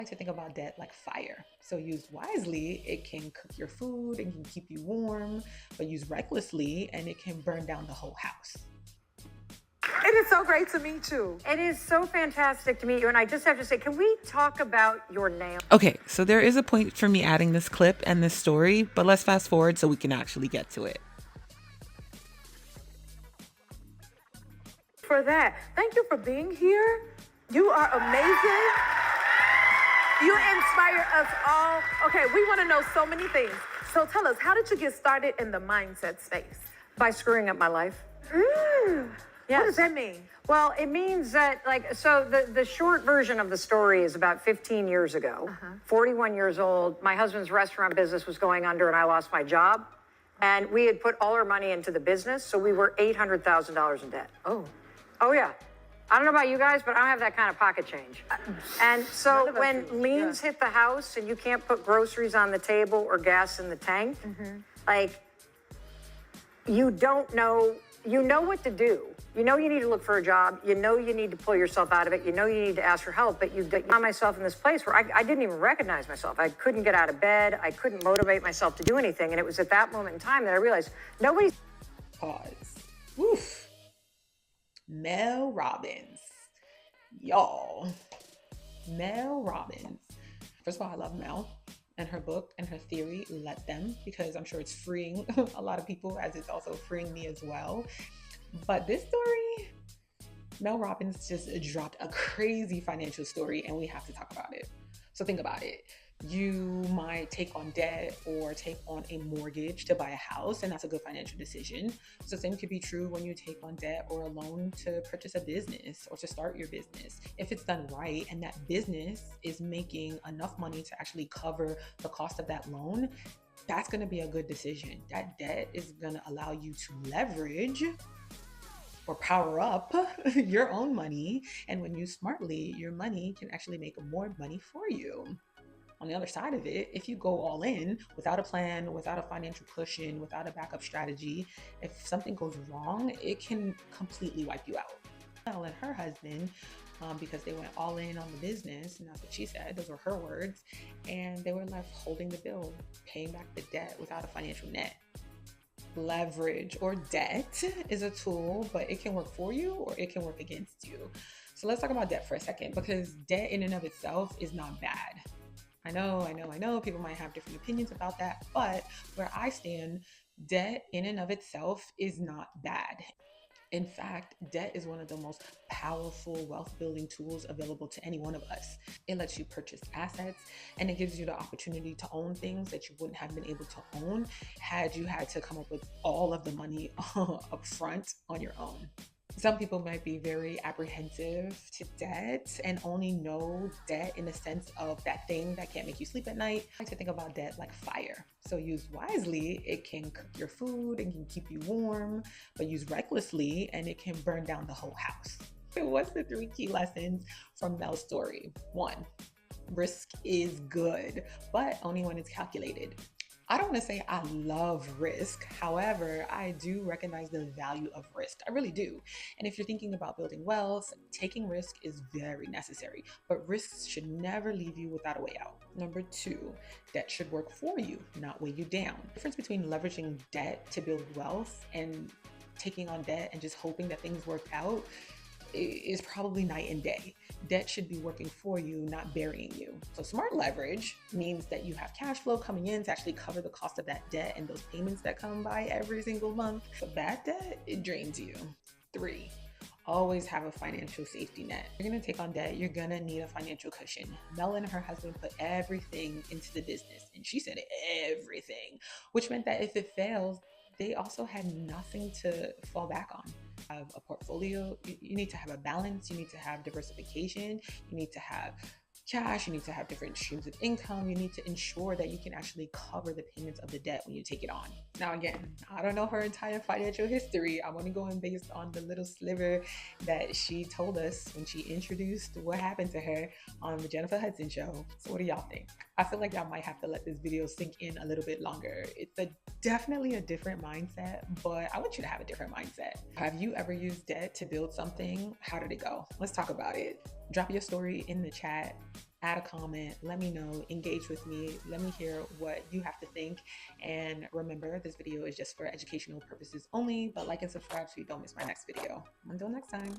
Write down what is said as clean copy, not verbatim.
I like to think about debt like fire. So used wisely, it can cook your food and can keep you warm, but used recklessly and it can burn down the whole house. It is so great to meet you. It is so fantastic to meet you. And I just have to say, can we talk about your nails? Okay, so there is a point for me adding this clip and this story, but let's fast forward so we can actually get to it. For that, thank you for being here. You are amazing. You inspire us all. Okay, we want to know so many things. So tell us, how did you get started in the mindset space? By screwing up my life. Yes. What does that mean? Well, it means that, so the short version of the story is about 15 years ago, 41 years old. My husband's restaurant business was going under and I lost my job. And we had put all our money into the business, so we were $800,000 in debt. Oh, yeah. I don't know about you guys, but I don't have that kind of pocket change. And so when liens hit the house and you can't put groceries on the table or gas in the tank, you don't know, you know what to do. You know you need to look for a job. You know you need to pull yourself out of it. You know you need to ask for help, but you found myself in this place where I didn't even recognize myself. I couldn't get out of bed. I couldn't motivate myself to do anything. And it was at that moment in time that I realized nobody's... Pause. Woof. Mel Robbins. Y'all. Mel Robbins. First of all, I love Mel and her book and her theory, Let Them, because I'm sure it's freeing a lot of people as it's also freeing me as well. But this story, Mel Robbins just dropped a crazy financial story and we have to talk about it. So think about it. You might take on debt or take on a mortgage to buy a house, and that's a good financial decision. So the same could be true when you take on debt or a loan to purchase a business or to start your business. If it's done right and that business is making enough money to actually cover the cost of that loan, that's going to be a good decision. That debt is going to allow you to leverage or power up your own money. And when used smartly, your money can actually make more money for you. On the other side of it, if you go all in without a plan, without a financial cushion, without a backup strategy, if something goes wrong, it can completely wipe you out. Elle and her husband, because they went all in on the business, and that's what she said, those were her words, and they were left holding the bill, paying back the debt without a financial net. Leverage or debt is a tool, but it can work for you or it can work against you. So let's talk about debt for a second, because debt in and of itself is not bad. I know people might have different opinions about that, but where I stand, debt in and of itself is not bad. In fact, debt is one of the most powerful wealth building tools available to any one of us. It lets you purchase assets and it gives you the opportunity to own things that you wouldn't have been able to own had you had to come up with all of the money up front on your own. Some people might be very apprehensive to debt and only know debt in the sense of that thing that can't make you sleep at night. I like to think about debt like fire. So used wisely, it can cook your food and can keep you warm, but used recklessly and it can burn down the whole house. What's the 3 key lessons from Mel's story? 1, risk is good, but only when it's calculated. I don't want to say I love risk. However, I do recognize the value of risk. I really do. And if you're thinking about building wealth, taking risk is very necessary, but risks should never leave you without a way out. Number 2, debt should work for you, not weigh you down. The difference between leveraging debt to build wealth and taking on debt and just hoping that things work out is probably night and day. Debt should be working for you, not burying you. So smart leverage means that you have cash flow coming in to actually cover the cost of that debt and those payments that come by every single month. But bad debt, it drains you. 3, always have a financial safety net. If you're gonna take on debt, you're gonna need a financial cushion. Mel and her husband put everything into the business, and she said everything, which meant that if it fails, they also had nothing to fall back on. Have a portfolio, you need to have a balance, you need to have diversification, you need to have cash, you need to have different streams of income, you need to ensure that you can actually cover the payments of the debt when you take it on. Now again, I don't know her entire financial history. I'm only going based on the little sliver that she told us when she introduced what happened to her on the Jennifer Hudson show. So what do y'all think? I feel like y'all might have to let this video sink in a little bit longer. It's definitely a different mindset, but I want you to have a different mindset. Have you ever used debt to build something? How did it go? Let's talk about it. Drop your story in the chat. add a comment, let me know, engage with me, let me hear what you have to think. And remember, this video is just for educational purposes only, but like and subscribe so you don't miss my next video. Until next time.